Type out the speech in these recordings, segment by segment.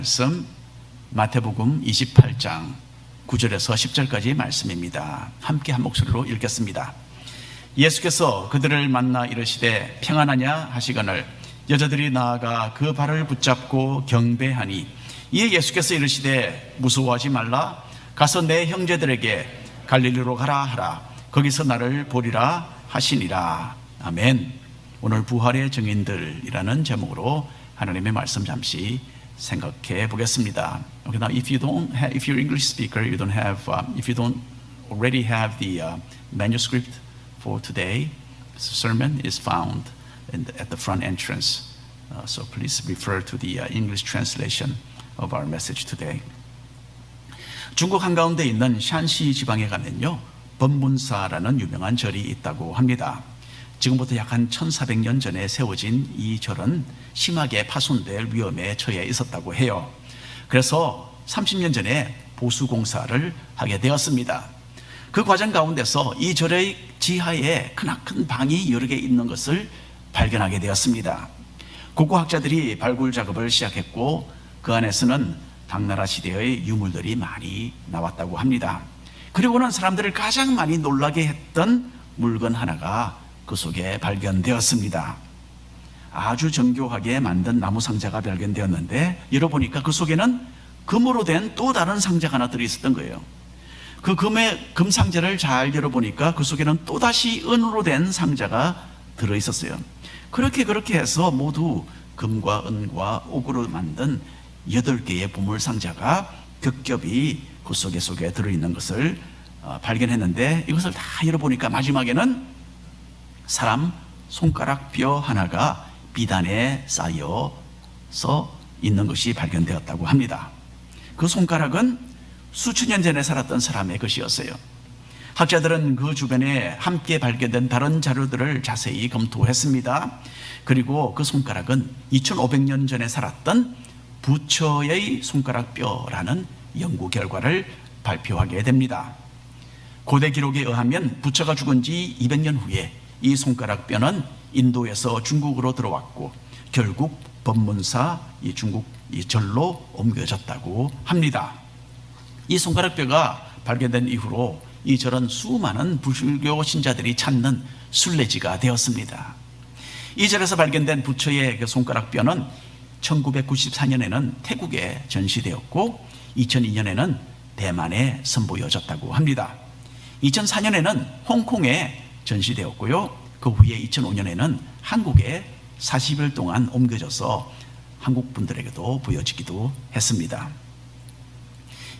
말씀 마태복음 28장 9절에서 10절까지의 말씀입니다. 함께 한 목소리로 읽겠습니다. 예수께서 그들을 만나 이르시되 평안하냐 하시거늘 여자들이 나아가 그 발을 붙잡고 경배하니 이에 예수께서 이르시되 무서워하지 말라 가서 내 형제들에게 갈릴리로 가라 하라 거기서 나를 보리라 하시니라. 아멘. 오늘 부활의 증인들이라는 제목으로 하나님의 말씀 잠시 생각해 보겠습니다. Okay, now if you're English speaker, you don't have, if you don't already have the manuscript for today, the sermon is found at the front entrance. So please refer to the English translation of our message today. 중국 한가운데 있는 샨시 지방에 가면요, 법문사라는 유명한 절이 있다고 합니다. 지금부터 약 한 1400년 전에 세워진 이 절은 심하게 파손될 위험에 처해 있었다고 해요. 그래서 30년 전에 보수공사를 하게 되었습니다. 그 과정 가운데서 이 절의 지하에 크나큰 방이 여러 개 있는 것을 발견하게 되었습니다. 고고학자들이 발굴 작업을 시작했고 그 안에서는 당나라 시대의 유물들이 많이 나왔다고 합니다. 그리고는 사람들을 가장 많이 놀라게 했던 물건 하나가 그 속에 발견되었습니다. 아주 정교하게 만든 나무 상자가 발견되었는데 열어보니까 그 속에는 금으로 된 또 다른 상자가 하나 들어있었던 거예요. 그 금 상자를 잘 열어보니까 그 속에는 또다시 은으로 된 상자가 들어있었어요. 그렇게 해서 모두 금과 은과 옥으로 만든 8개의 보물 상자가 겹겹이 그 속에 들어있는 것을 발견했는데 이것을 다 열어보니까 마지막에는 사람 손가락 뼈 하나가 비단에 쌓여서 있는 것이 발견되었다고 합니다. 그 손가락은 수천 년 전에 살았던 사람의 것이었어요. 학자들은 그 주변에 함께 발견된 다른 자료들을 자세히 검토했습니다. 그리고 그 손가락은 2500년 전에 살았던 부처의 손가락 뼈라는 연구 결과를 발표하게 됩니다. 고대 기록에 의하면 부처가 죽은 지 200년 후에 이 손가락 뼈는 인도에서 중국으로 들어왔고 결국 법문사 이 중국 이 절로 옮겨졌다고 합니다. 이 손가락 뼈가 발견된 이후로 이 절은 수많은 불교 신자들이 찾는 순례지가 되었습니다. 이 절에서 발견된 부처의 그 손가락 뼈는 1994년에는 태국에 전시되었고 2002년에는 대만에 선보여졌다고 합니다. 2004년에는 홍콩에 전시되었고요. 그 후에 2005년에는 한국에 40일 동안 옮겨져서 한국 분들에게도 보여지기도 했습니다.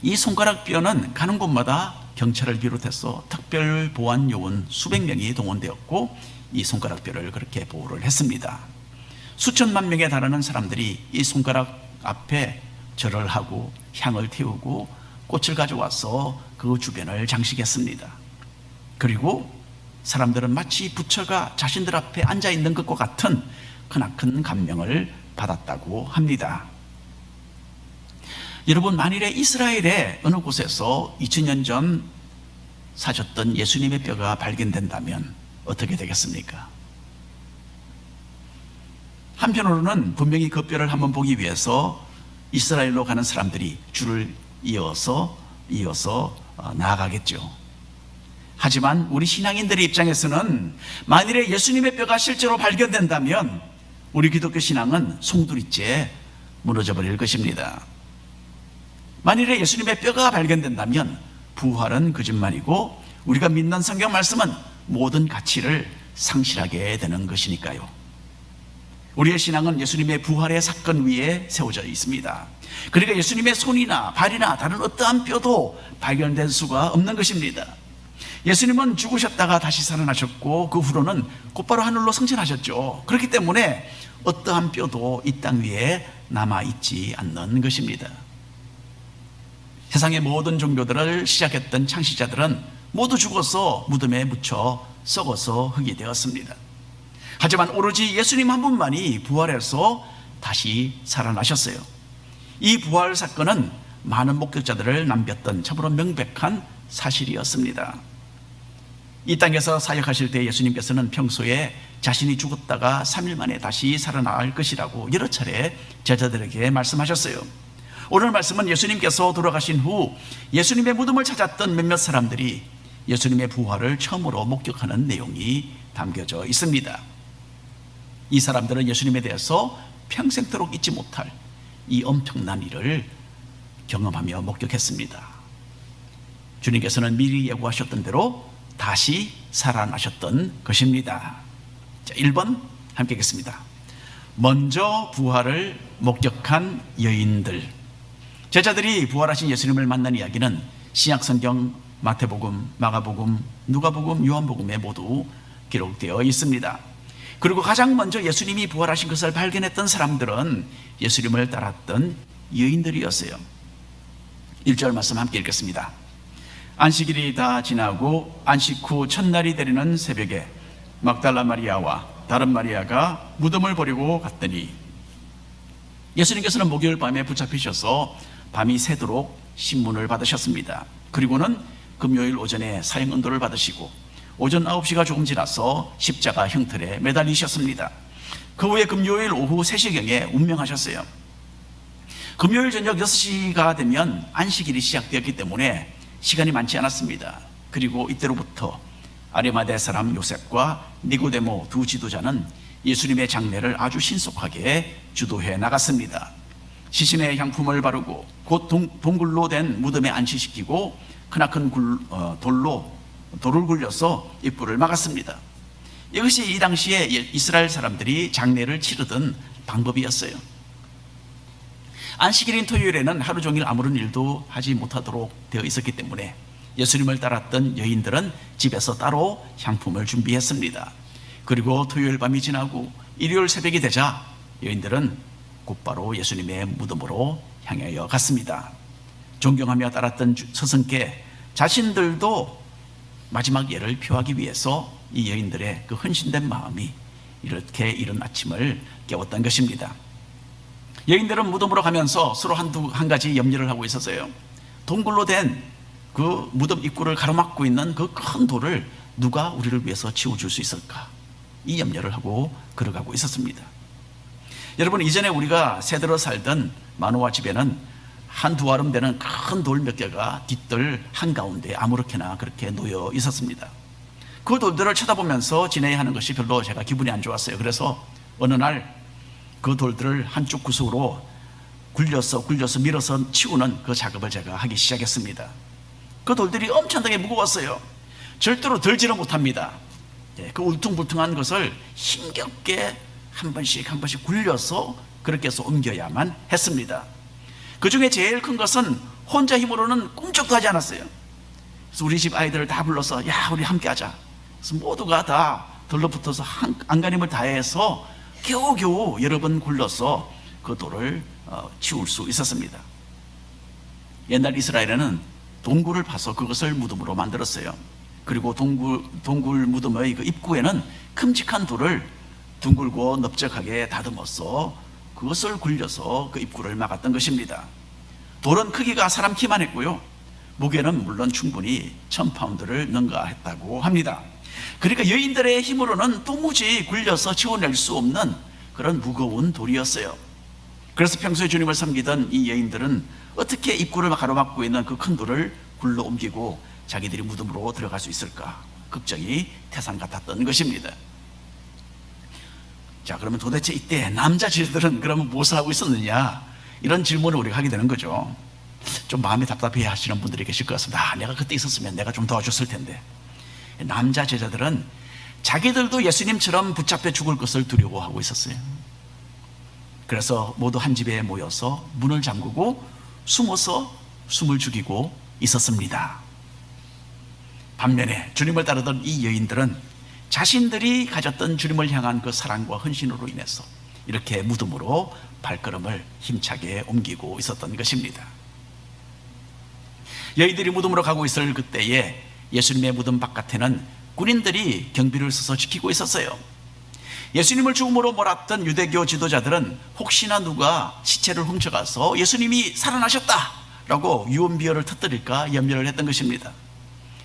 이 손가락 뼈는 가는 곳마다 경찰을 비롯해서 특별 보안 요원 수백 명이 동원되었고 이 손가락 뼈를 그렇게 보호를 했습니다. 수천만 명에 달하는 사람들이 이 손가락 앞에 절을 하고 향을 태우고 꽃을 가져와서 그 주변을 장식했습니다. 그리고 사람들은 마치 부처가 자신들 앞에 앉아 있는 것과 같은 크나큰 감명을 받았다고 합니다. 여러분, 만일에 이스라엘의 어느 곳에서 2000년 전 사셨던 예수님의 뼈가 발견된다면 어떻게 되겠습니까? 한편으로는 분명히 그 뼈를 한번 보기 위해서 이스라엘로 가는 사람들이 줄을 이어서 나아가겠죠. 하지만 우리 신앙인들의 입장에서는 만일에 예수님의 뼈가 실제로 발견된다면 우리 기독교 신앙은 송두리째 무너져 버릴 것입니다. 만일에 예수님의 뼈가 발견된다면 부활은 거짓말이고 우리가 믿는 성경 말씀은 모든 가치를 상실하게 되는 것이니까요. 우리의 신앙은 예수님의 부활의 사건 위에 세워져 있습니다. 그러니까 예수님의 손이나 발이나 다른 어떠한 뼈도 발견될 수가 없는 것입니다. 예수님은 죽으셨다가 다시 살아나셨고 그 후로는 곧바로 하늘로 승천하셨죠. 그렇기 때문에 어떠한 뼈도 이 땅 위에 남아있지 않는 것입니다. 세상의 모든 종교들을 시작했던 창시자들은 모두 죽어서 무덤에 묻혀 썩어서 흙이 되었습니다. 하지만 오로지 예수님 한 분만이 부활해서 다시 살아나셨어요. 이 부활 사건은 많은 목격자들을 남겼던 참으로 명백한 사실이었습니다. 이 땅에서 사역하실 때 예수님께서는 평소에 자신이 죽었다가 3일 만에 다시 살아날 것이라고 여러 차례 제자들에게 말씀하셨어요. 오늘 말씀은 예수님께서 돌아가신 후 예수님의 무덤을 찾았던 몇몇 사람들이 예수님의 부활을 처음으로 목격하는 내용이 담겨져 있습니다. 이 사람들은 예수님에 대해서 평생토록 잊지 못할 이 엄청난 일을 경험하며 목격했습니다. 주님께서는 미리 예고하셨던 대로 다시 살아나셨던 것입니다. 자, 1번 함께 읽겠습니다. 먼저 부활을 목격한 여인들. 제자들이 부활하신 예수님을 만난 이야기는 신약성경 마태복음, 마가복음, 누가복음, 요한복음에 모두 기록되어 있습니다. 그리고 가장 먼저 예수님이 부활하신 것을 발견했던 사람들은 예수님을 따랐던 여인들이었어요. 1절 말씀 함께 읽겠습니다. 안식일이 다 지나고 안식 후 첫날이 되려는 새벽에 막달라 마리아와 다른 마리아가 무덤을 보려고 갔더니, 예수님께서는 목요일 밤에 붙잡히셔서 밤이 새도록 신문을 받으셨습니다. 그리고는 금요일 오전에 사형언도를 받으시고 오전 9시가 조금 지나서 십자가 형틀에 매달리셨습니다. 그 후에 금요일 오후 3시경에 운명하셨어요. 금요일 저녁 6시가 되면 안식일이 시작되었기 때문에 시간이 많지 않았습니다. 그리고 이때로부터 아리마대 사람 요셉과 니고데모 두 지도자는 예수님의 장례를 아주 신속하게 주도해 나갔습니다. 시신에 향품을 바르고 곧 동굴로 된 무덤에 안치시키고 크나큰 돌을 굴려서 입구를 막았습니다. 이것이 이 당시에 이스라엘 사람들이 장례를 치르던 방법이었어요. 안식일인 토요일에는 하루 종일 아무런 일도 하지 못하도록 되어 있었기 때문에 예수님을 따랐던 여인들은 집에서 따로 향품을 준비했습니다. 그리고 토요일 밤이 지나고 일요일 새벽이 되자 여인들은 곧바로 예수님의 무덤으로 향하여 갔습니다. 존경하며 따랐던 스승께 자신들도 마지막 예를 표하기 위해서 이 여인들의 그 헌신된 마음이 이렇게 이른 아침을 깨웠던 것입니다. 여인들은 무덤으로 가면서 서로 한 가지 염려를 하고 있었어요. 동굴로 된 그 무덤 입구를 가로막고 있는 그 큰 돌을 누가 우리를 위해서 치워줄 수 있을까? 이 염려를 하고 걸어가고 있었습니다. 여러분, 이전에 우리가 새들어 살던 마노아 집에는 한두 아름 되는 큰 돌 몇 개가 뒷뜰 한가운데 아무렇게나 그렇게 놓여 있었습니다. 그 돌들을 쳐다보면서 지내야 하는 것이 별로 제가 기분이 안 좋았어요. 그래서 어느 날 그 돌들을 한쪽 구석으로 굴려서 밀어서 치우는 그 작업을 제가 하기 시작했습니다. 그 돌들이 엄청나게 무거웠어요. 절대로 들지를 못합니다. 그 울퉁불퉁한 것을 힘겹게 한 번씩 굴려서 그렇게 해서 옮겨야만 했습니다. 그 중에 제일 큰 것은 혼자 힘으로는 꿈쩍도 하지 않았어요. 그래서 우리 집 아이들을 다 불러서 야, 우리 함께 하자. 그래서 모두가 다 들러붙어서 안간힘을 다해서 겨우겨우 여러 번 굴러서 그 돌을 치울 수 있었습니다. 옛날 이스라엘에는 동굴을 파서 그것을 무덤으로 만들었어요. 그리고 동굴 무덤의 그 입구에는 큼직한 돌을 둥글고 넓적하게 다듬어서 그것을 굴려서 그 입구를 막았던 것입니다. 돌은 크기가 사람 키만 했고요, 무게는 물론 충분히 1000파운드를 능가했다고 합니다. 그러니까 여인들의 힘으로는 도무지 굴려서 치워낼 수 없는 그런 무거운 돌이었어요. 그래서 평소에 주님을 섬기던 이 여인들은 어떻게 입구를 가로막고 있는 그 큰 돌을 굴러 옮기고 자기들이 무덤으로 들어갈 수 있을까 걱정이 태산 같았던 것입니다. 자, 그러면 도대체 이때 남자 제자들은 그러면 무엇을 하고 있었느냐, 이런 질문을 우리가 하게 되는 거죠. 좀 마음이 답답해 하시는 분들이 계실 것 같습니다. 내가 그때 있었으면 내가 좀 도와줬을 텐데. 남자 제자들은 자기들도 예수님처럼 붙잡혀 죽을 것을 두려워하고 있었어요. 그래서 모두 한 집에 모여서 문을 잠그고 숨어서 숨을 죽이고 있었습니다. 반면에 주님을 따르던 이 여인들은 자신들이 가졌던 주님을 향한 그 사랑과 헌신으로 인해서 이렇게 무덤으로 발걸음을 힘차게 옮기고 있었던 것입니다. 여인들이 무덤으로 가고 있을 그때에 예수님의 무덤 바깥에는 군인들이 경비를 서서 지키고 있었어요. 예수님을 죽음으로 몰았던 유대교 지도자들은 혹시나 누가 시체를 훔쳐가서 예수님이 살아나셨다라고 유언비어를 터뜨릴까 염려를 했던 것입니다.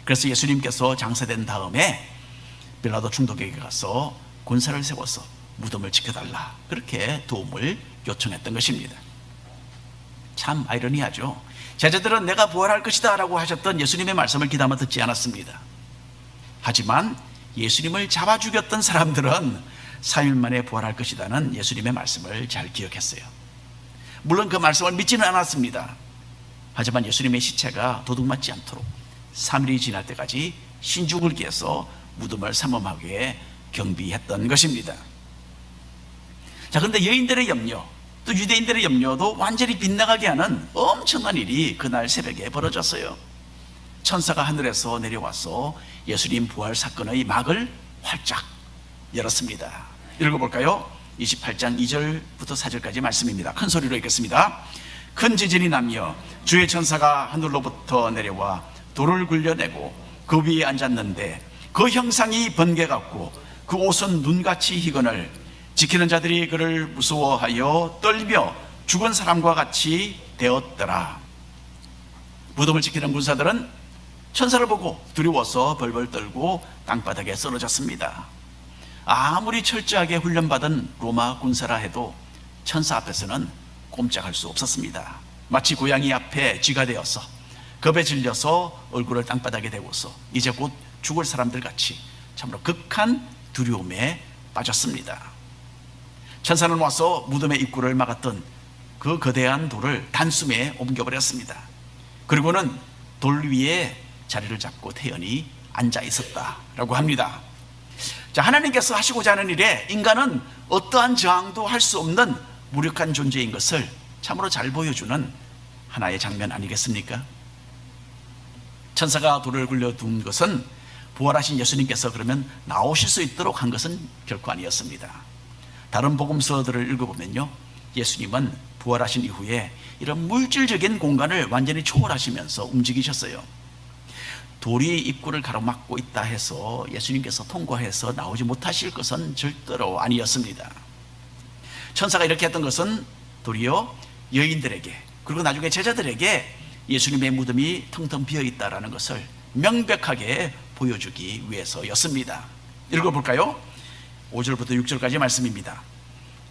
그래서 예수님께서 장사된 다음에 빌라도 총독에게 가서 군사를 세워서 무덤을 지켜달라, 그렇게 도움을 요청했던 것입니다. 참 아이러니하죠. 제자들은 내가 부활할 것이다 라고 하셨던 예수님의 말씀을 귀담아 듣지 않았습니다. 하지만 예수님을 잡아 죽였던 사람들은 3일 만에 부활할 것이라는 예수님의 말씀을 잘 기억했어요. 물론 그 말씀을 믿지는 않았습니다. 하지만 예수님의 시체가 도둑맞지 않도록 3일이 지날 때까지 신중을 기해서 무덤을 삼엄하게 경비했던 것입니다. 자, 그런데 여인들의 염려, 또 유대인들의 염려도 완전히 빗나가게 하는 엄청난 일이 그날 새벽에 벌어졌어요. 천사가 하늘에서 내려와서 예수님 부활 사건의 막을 활짝 열었습니다. 읽어볼까요? 28장 2절부터 4절까지 말씀입니다. 큰 소리로 읽겠습니다. 큰 지진이 나며 주의 천사가 하늘로부터 내려와 돌을 굴려내고 그 위에 앉았는데 그 형상이 번개 같고 그 옷은 눈같이 희건을 지키는 자들이 그를 무서워하여 떨며 죽은 사람과 같이 되었더라. 무덤을 지키는 군사들은 천사를 보고 두려워서 벌벌 떨고 땅바닥에 쓰러졌습니다. 아무리 철저하게 훈련받은 로마 군사라 해도 천사 앞에서는 꼼짝할 수 없었습니다. 마치 고양이 앞에 쥐가 되어서 겁에 질려서 얼굴을 땅바닥에 대고서 이제 곧 죽을 사람들 같이 참으로 극한 두려움에 빠졌습니다. 천사는 와서 무덤의 입구를 막았던 그 거대한 돌을 단숨에 옮겨버렸습니다. 그리고는 돌 위에 자리를 잡고 태연히 앉아 있었다라고 합니다. 자, 하나님께서 하시고자 하는 일에 인간은 어떠한 저항도 할 수 없는 무력한 존재인 것을 참으로 잘 보여주는 하나의 장면 아니겠습니까? 천사가 돌을 굴려둔 것은 부활하신 예수님께서 그러면 나오실 수 있도록 한 것은 결코 아니었습니다. 다른 복음서들을 읽어보면요, 예수님은 부활하신 이후에 이런 물질적인 공간을 완전히 초월하시면서 움직이셨어요. 돌이 입구를 가로막고 있다 해서 예수님께서 통과해서 나오지 못하실 것은 절대로 아니었습니다. 천사가 이렇게 했던 것은 도리어 여인들에게, 그리고 나중에 제자들에게 예수님의 무덤이 텅텅 비어있다는 것을 명백하게 보여주기 위해서였습니다. 읽어볼까요? 5절부터 6절까지 말씀입니다.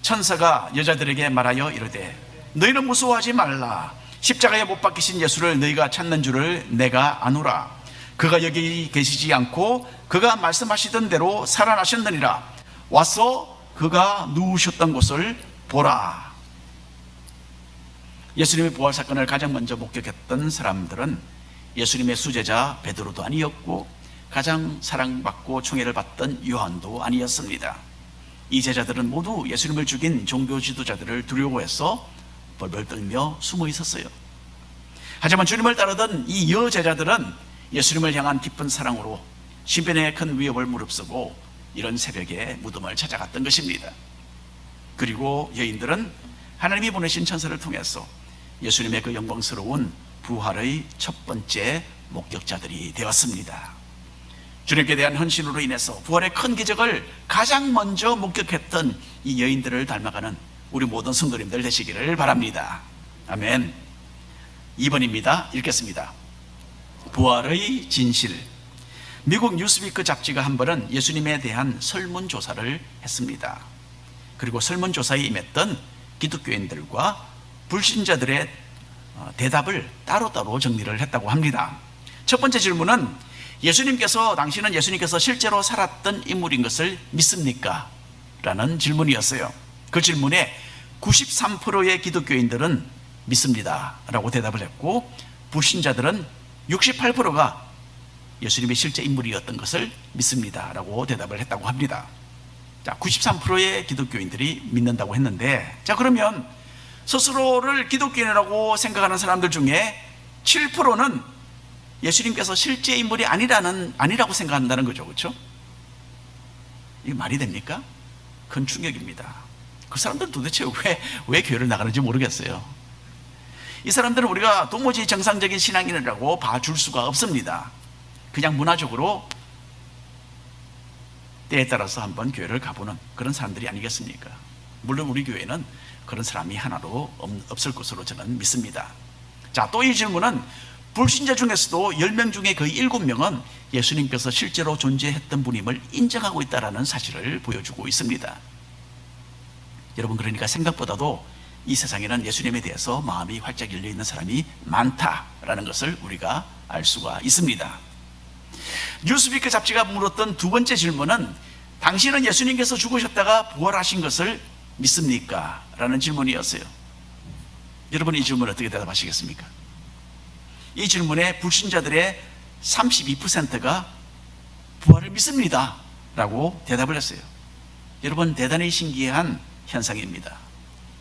천사가 여자들에게 말하여 이르되 너희는 무서워하지 말라. 십자가에 못 박히신 예수를 너희가 찾는 줄을 내가 아노라. 그가 여기 계시지 않고 그가 말씀하시던 대로 살아나셨느니라. 와서 그가 누우셨던 곳을 보라. 예수님의 부활 사건을 가장 먼저 목격했던 사람들은 예수님의 수제자 베드로도 아니었고 가장 사랑받고 총애를 받던 요한도 아니었습니다. 이 제자들은 모두 예수님을 죽인 종교 지도자들을 두려워해서 벌벌 떨며 숨어 있었어요. 하지만 주님을 따르던 이 여제자들은 예수님을 향한 깊은 사랑으로 신변의 큰 위협을 무릅쓰고 이런 새벽에 무덤을 찾아갔던 것입니다. 그리고 여인들은 하나님이 보내신 천사를 통해서 예수님의 그 영광스러운 부활의 첫 번째 목격자들이 되었습니다. 주님께 대한 헌신으로 인해서 부활의 큰 기적을 가장 먼저 목격했던 이 여인들을 닮아가는 우리 모든 성도님들 되시기를 바랍니다. 아멘. 2번입니다. 읽겠습니다. 부활의 진실. 미국 뉴스위크 잡지가 한 번은 예수님에 대한 설문조사를 했습니다. 그리고 설문조사에 임했던 기독교인들과 불신자들의 대답을 따로따로 정리를 했다고 합니다. 첫 번째 질문은 당신은 예수님께서 실제로 살았던 인물인 것을 믿습니까? 라는 질문이었어요. 그 질문에 93%의 기독교인들은 믿습니다 라고 대답을 했고, 불신자들은 68%가 예수님이 실제 인물이었던 것을 믿습니다 라고 대답을 했다고 합니다. 자, 93%의 기독교인들이 믿는다고 했는데, 자, 그러면 스스로를 기독교인이라고 생각하는 사람들 중에 7%는 예수님께서 실제 인물이 아니라고 생각한다는 거죠. 그렇죠? 이게 말이 됩니까? 큰 충격입니다. 그 사람들은 도대체 왜 교회를 나가는지 모르겠어요. 이 사람들은 우리가 도무지 정상적인 신앙인이라고 봐줄 수가 없습니다. 그냥 문화적으로 때에 따라서 한번 교회를 가보는 그런 사람들이 아니겠습니까? 물론 우리 교회는 그런 사람이 하나도 없을 것으로 저는 믿습니다. 자, 또 이 질문은 불신자 중에서도 10명 중에 거의 7명은 예수님께서 실제로 존재했던 분임을 인정하고 있다는 사실을 보여주고 있습니다. 여러분, 그러니까 생각보다도 이 세상에는 예수님에 대해서 마음이 활짝 열려 있는 사람이 많다라는 것을 우리가 알 수가 있습니다. 뉴스위크 잡지가 물었던 두 번째 질문은 당신은 예수님께서 죽으셨다가 부활하신 것을 믿습니까? 라는 질문이었어요. 여러분, 이 질문 어떻게 대답하시겠습니까? 이 질문에 불신자들의 32%가 부활을 믿습니다 라고 대답을 했어요. 여러분, 대단히 신기한 현상입니다.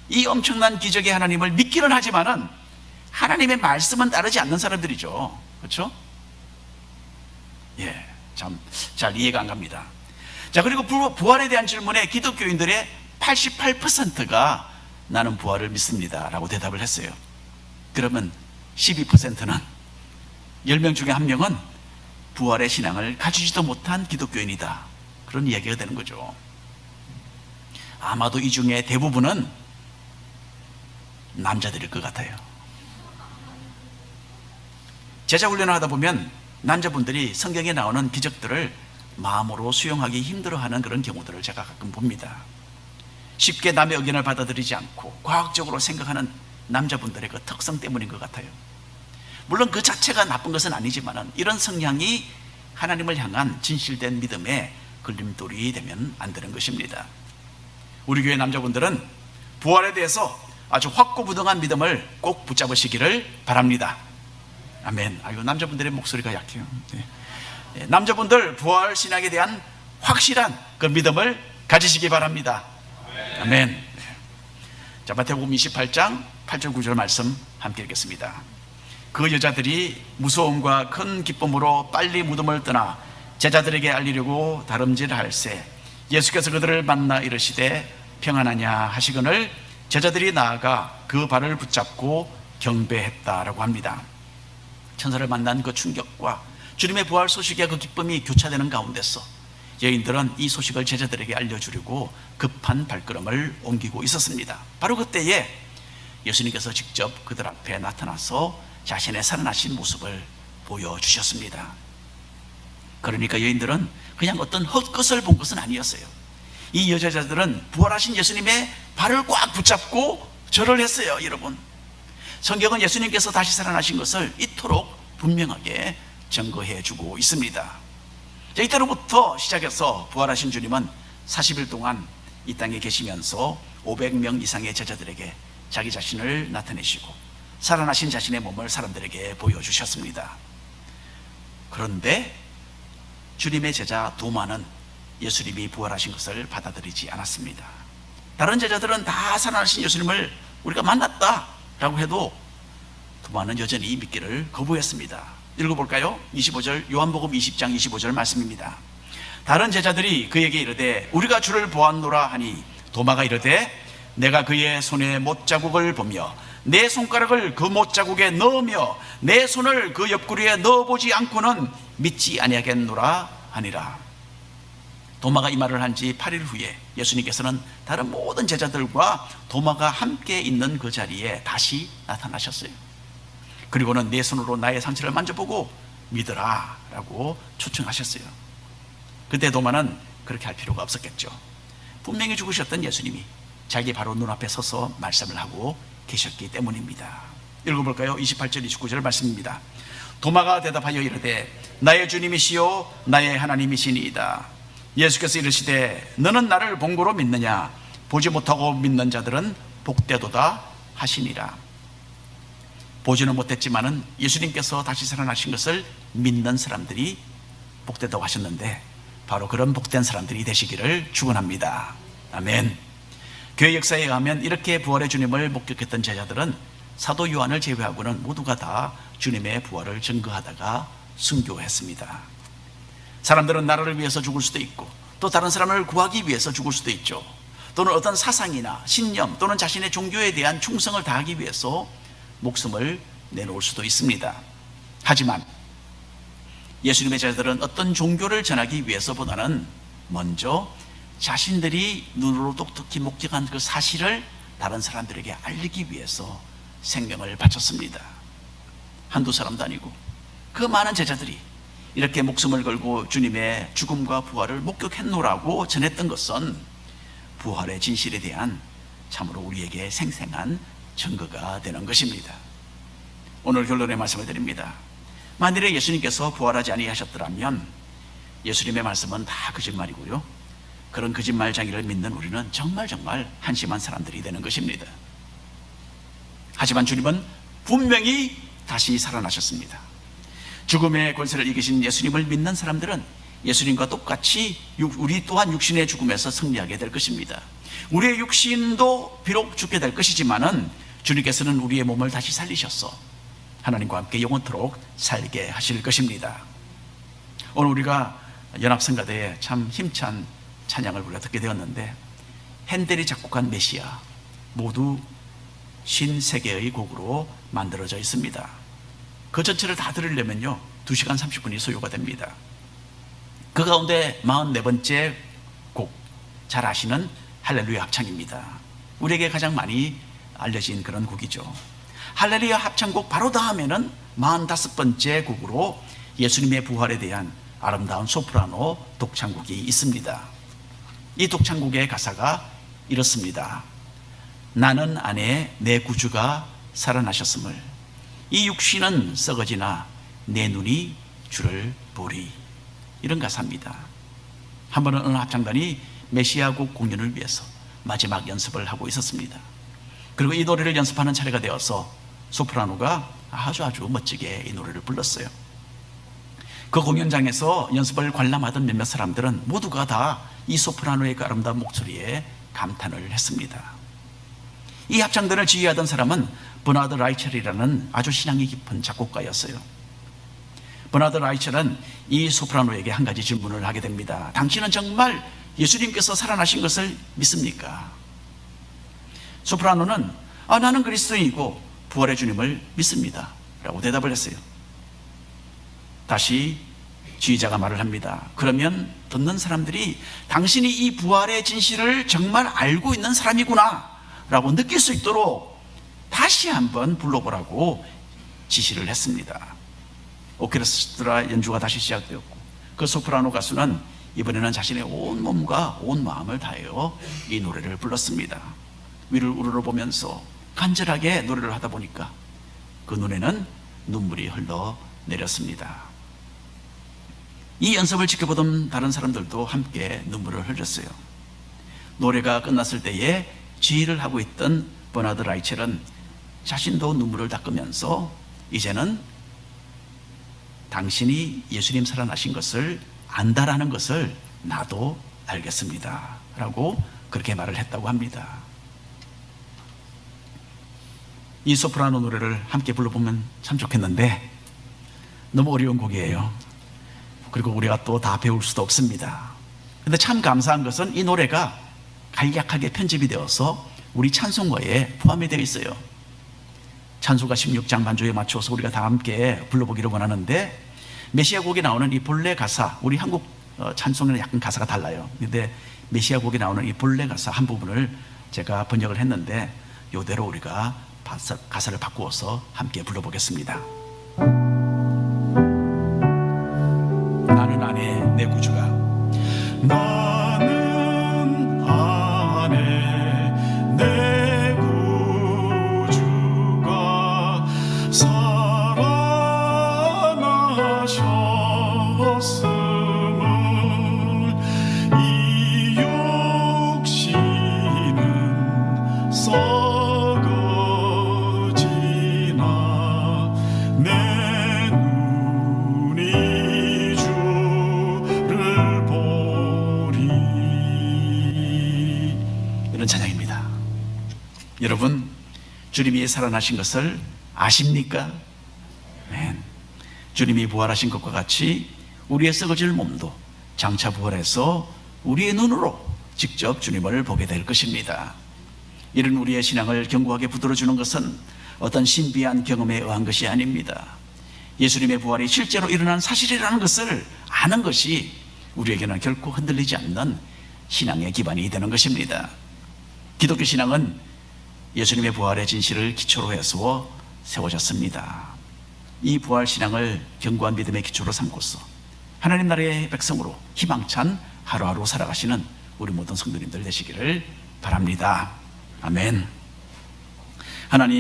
이 엄청난 기적의 하나님을 믿기는 하지만은 하나님의 말씀은 따르지 않는 사람들이죠. 그렇죠? 예, 참 잘 이해가 안 갑니다. 자, 그리고 부활에 대한 질문에 기독교인들의 88%가 나는 부활을 믿습니다 라고 대답을 했어요. 그러면 12%는 10명 중에 1명은 부활의 신앙을 가지지도 못한 기독교인이다, 그런 이야기가 되는 거죠. 아마도 이 중에 대부분은 남자들일 것 같아요. 제자 훈련을 하다 보면 남자분들이 성경에 나오는 기적들을 마음으로 수용하기 힘들어하는 그런 경우들을 제가 가끔 봅니다. 쉽게 남의 의견을 받아들이지 않고 과학적으로 생각하는 남자분들의 그 특성 때문인 것 같아요. 물론 그 자체가 나쁜 것은 아니지만 이런 성향이 하나님을 향한 진실된 믿음의 걸림돌이 되면 안 되는 것입니다. 우리 교회 남자분들은 부활에 대해서 아주 확고부동한 믿음을 꼭 붙잡으시기를 바랍니다. 아멘. 아이고, 남자분들의 목소리가 약해요. 네. 남자분들 부활 신앙에 대한 확실한 그 믿음을 가지시기 바랍니다. 아멘. 자, 마태복음 28장 8절 9절 말씀 함께 읽겠습니다. 그 여자들이 무서움과 큰 기쁨으로 빨리 무덤을 떠나 제자들에게 알리려고 다름질할새 예수께서 그들을 만나 이르시되 평안하냐 하시거늘 제자들이 나아가 그 발을 붙잡고 경배했다라고 합니다. 천사를 만난 그 충격과 주님의 부활 소식의 그 기쁨이 교차되는 가운데서 여인들은 이 소식을 제자들에게 알려주려고 급한 발걸음을 옮기고 있었습니다. 바로 그때에 예수님께서 직접 그들 앞에 나타나서 자신의 살아나신 모습을 보여주셨습니다. 그러니까 여인들은 그냥 어떤 헛것을 본 것은 아니었어요. 이 여자들은 부활하신 예수님의 발을 꽉 붙잡고 절을 했어요. 여러분, 성경은 예수님께서 다시 살아나신 것을 이토록 분명하게 증거해 주고 있습니다. 자, 이때로부터 시작해서 부활하신 주님은 40일 동안 이 땅에 계시면서 500명 이상의 제자들에게 자기 자신을 나타내시고 살아나신 자신의 몸을 사람들에게 보여주셨습니다. 그런데 주님의 제자 도마는 예수님이 부활하신 것을 받아들이지 않았습니다. 다른 제자들은 다 살아나신 예수님을 우리가 만났다라고 해도 도마는 여전히 믿기를 거부했습니다. 읽어볼까요? 25절, 요한복음 20장 25절 말씀입니다. 다른 제자들이 그에게 이르되 우리가 주를 보았노라 하니 도마가 이르되 내가 그의 손에 못자국을 보며 내 손가락을 그 못자국에 넣으며 내 손을 그 옆구리에 넣어보지 않고는 믿지 아니하겠노라 하니라. 도마가 이 말을 한 지 8일 후에 예수님께서는 다른 모든 제자들과 도마가 함께 있는 그 자리에 다시 나타나셨어요. 그리고는 내 손으로 나의 상처를 만져보고 믿으라 라고 초청하셨어요. 그때 도마는 그렇게 할 필요가 없었겠죠. 분명히 죽으셨던 예수님이 자기 바로 눈앞에 서서 말씀을 하고 계셨기 때문입니다. 읽어볼까요? 28절 29절 말씀입니다. 도마가 대답하여 이르되 나의 주님이시요 나의 하나님이시니이다. 예수께서 이르시되 너는 나를 본 거로 믿느냐? 보지 못하고 믿는 자들은 복되도다 하시니라. 보지는 못했지만은 예수님께서 다시 살아나신 것을 믿는 사람들이 복되다고 하셨는데 바로 그런 복된 사람들이 되시기를 축원합니다. 아멘. 교회 역사에 의하면 이렇게 부활의 주님을 목격했던 제자들은 사도 요한을 제외하고는 모두가 다 주님의 부활을 증거하다가 순교했습니다. 사람들은 나라를 위해서 죽을 수도 있고 또 다른 사람을 구하기 위해서 죽을 수도 있죠. 또는 어떤 사상이나 신념 또는 자신의 종교에 대한 충성을 다하기 위해서 목숨을 내놓을 수도 있습니다. 하지만 예수님의 제자들은 어떤 종교를 전하기 위해서보다는 먼저 자신들이 눈으로 똑똑히 목격한 그 사실을 다른 사람들에게 알리기 위해서 생명을 바쳤습니다. 한두 사람도 아니고 그 많은 제자들이 이렇게 목숨을 걸고 주님의 죽음과 부활을 목격했노라고 전했던 것은 부활의 진실에 대한 참으로 우리에게 생생한 증거가 되는 것입니다. 오늘 결론의 말씀을 드립니다. 만일에 예수님께서 부활하지 아니하셨더라면 예수님의 말씀은 다 거짓말이고요, 그런 거짓말쟁이를 믿는 우리는 정말 한심한 사람들이 되는 것입니다. 하지만 주님은 분명히 다시 살아나셨습니다. 죽음의 권세를 이기신 예수님을 믿는 사람들은 예수님과 똑같이 우리 또한 육신의 죽음에서 승리하게 될 것입니다. 우리의 육신도 비록 죽게 될 것이지만은 주님께서는 우리의 몸을 다시 살리셔서 하나님과 함께 영원토록 살게 하실 것입니다. 오늘 우리가 연합성가대에 참 힘찬 찬양을 우리가 듣게 되었는데, 핸델이 작곡한 메시아 모두 53개의 곡으로 만들어져 있습니다. 그 전체를 다 들으려면요 2시간 30분이 소요가 됩니다. 그 가운데 44번째 곡, 잘 아시는 할렐루야 합창입니다. 우리에게 가장 많이 알려진 그런 곡이죠. 할렐루야 합창곡 바로 다음에는 45번째 곡으로 예수님의 부활에 대한 아름다운 소프라노 독창곡이 있습니다. 이 독창곡의 가사가 이렇습니다. 나는 안에 내 구주가 살아나셨음을, 이 육신은 썩어지나 내 눈이 주를 보리. 이런 가사입니다. 한 번은 어느 합창단이 메시아곡 공연을 위해서 마지막 연습을 하고 있었습니다. 그리고 이 노래를 연습하는 차례가 되어서 소프라노가 아주 멋지게 이 노래를 불렀어요. 그 공연장에서 연습을 관람하던 몇몇 사람들은 모두가 다 이 소프라노의 그 아름다운 목소리에 감탄을 했습니다. 이 합창단을 지휘하던 사람은 버나드 라이첼이라는 아주 신앙이 깊은 작곡가였어요. 버나드 라이첼은 이 소프라노에게 한 가지 질문을 하게 됩니다. 당신은 정말 예수님께서 살아나신 것을 믿습니까? 소프라노는 나는 그리스도인이고 부활의 주님을 믿습니다 라고 대답을 했어요. 다시 지휘자가 말을 합니다. 그러면 듣는 사람들이 당신이 이 부활의 진실을 정말 알고 있는 사람이구나 라고 느낄 수 있도록 다시 한번 불러보라고 지시를 했습니다. 오케스트라 연주가 다시 시작되었고, 그 소프라노 가수는 이번에는 자신의 온 몸과 온 마음을 다하여 이 노래를 불렀습니다. 위를 우러러보면서 간절하게 노래를 하다 보니까 그 눈에는 눈물이 흘러내렸습니다. 이 연습을 지켜보던 다른 사람들도 함께 눈물을 흘렸어요. 노래가 끝났을 때에 지휘를 하고 있던 버나드 라이첼은 자신도 눈물을 닦으면서 이제는 당신이 예수님 살아나신 것을 안다라는 것을 나도 알겠습니다 라고 그렇게 말을 했다고 합니다. 이 소프라노 노래를 함께 불러보면 참 좋겠는데 너무 어려운 곡이에요. 그리고 우리가 또 다 배울 수도 없습니다. 근데 참 감사한 것은 이 노래가 간략하게 편집이 되어서 우리 찬송가에 포함이 되어 있어요. 찬송가 16장 반주에 맞춰서 우리가 다 함께 불러보기를 원하는데, 메시아 곡에 나오는 이 본래 가사, 우리 한국 찬송에는 약간 가사가 달라요. 근데 메시아 곡에 나오는 이 본래 가사 한 부분을 제가 번역을 했는데 이대로 우리가 가사를 바꾸어서 함께 불러보겠습니다. 나는 안에 내 구주가, 나는 안에 내 구주가 살아나셨음을, 이 육신은 썩어지나 내 눈이 주를 보리. 이런 찬양입니다. 여러분, 주님이 살아나신 것을 아십니까? 네. 주님이 부활하신 것과 같이 우리의 썩어질 몸도 장차 부활해서 우리의 눈으로 직접 주님을 보게 될 것입니다. 이런 우리의 신앙을 견고하게 붙들어주는 것은 어떤 신비한 경험에 의한 것이 아닙니다. 예수님의 부활이 실제로 일어난 사실이라는 것을 아는 것이 우리에게는 결코 흔들리지 않는 신앙의 기반이 되는 것입니다. 기독교 신앙은 예수님의 부활의 진실을 기초로 해서 세워졌습니다. 이 부활 신앙을 견고한 믿음의 기초로 삼고서 하나님 나라의 백성으로 희망찬 하루하루 살아가시는 우리 모든 성도님들 되시기를 바랍니다. 아멘. 하나님